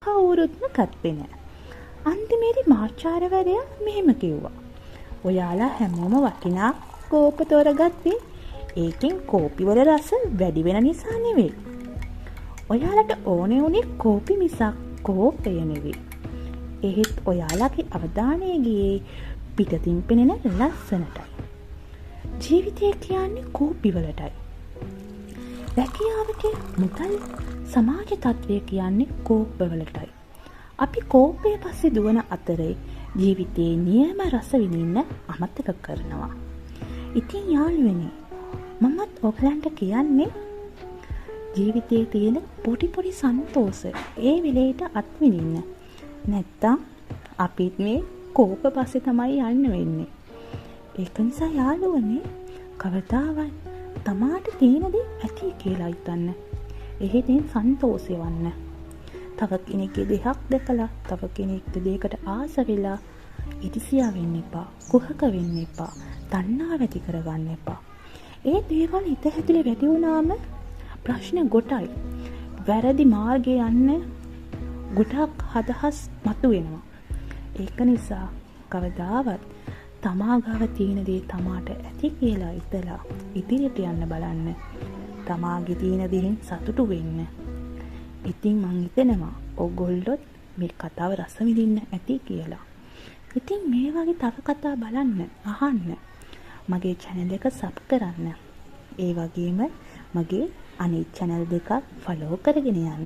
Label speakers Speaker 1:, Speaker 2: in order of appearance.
Speaker 1: කවුරුත්ම ගත්තේ නෑ. අන්තිමේදී මාචාර්යවරයා මෙහෙම කිව්වා. ඔයාලා හැමෝම වටිනා කෝප තෝරගත්තේ ඒකෙන් කෝපි වල රස වැඩි වෙන නිසා නෙවෙයි. ඔයාලට ඕනේ උනේ කෝපි මිසක් කෝපය නෙවෙයි. එහෙත් ඔයාලගේ අවධානය ගියේ පිටතින් පෙනෙන ලස්සනටයි. ජීවිතය කියන්නේ කෝපි වලටයි. රැකියාවට මුදල් සමාජ තත්ත්වය කියන්නේ කෝප වලටයි. අපි කෝපය පස්සේ දුවන අතරේ ජීවිතයේ නියම රස විඳින්න අමතක කරනවා. ඉතින් යාළුවනේ මමත් ඔයගලන්ට කියන්නේ ජීවිතයේ තියෙන පොඩි පොඩි සන්තෝෂ ඒ වෙලේට අත්විඳින්න. නැත්තම් අපිත් මේ කෝප පස්සේ තමයි යන්න වෙන්නේ. ඒක නිසා යාළුවනේ කවදාවත් තමාට තියෙන දේ ඇති කියලා හිතන්න. එහෙනම් සන්තෝෂය වන්න. තව කෙනෙක්ගේ දෙයක් දැකලා තව කෙනෙක්ගේ දෙයකට ආස වෙලා ඉතිසියා වෙන්න එපා. කුහක වෙන්න එපා. තණ්හාව ඇති කරගන්න එපා. ඒ දේවල් හිත ඇතුලේ වැඩි වුණාම ප්‍රශ්න ගොඩයි. වැරදි මාර්ගේ යන්න ගොඩක් හදහස් මතුවෙනවා. ඒක නිසා කවදාවත් තමා ගාව තියෙන දේ තමාට ඇති කියලා හිතලා ඉදිරියට යන්න බලන්න. තමාගේ තියෙන දේෙන් සතුටු වෙන්න. ඉතින් මං හිතනවා ඔයගොල්ලොත් මේ කතාව රස විඳින්න ඇති කියලා. ඉතින් මේ වගේ තව කතා බලන්න, අහන්න. මගේ channel එක sub කරන්න. ඒ වගේම මගේ අනිත් channel දෙකක් follow කරගෙන යන්න.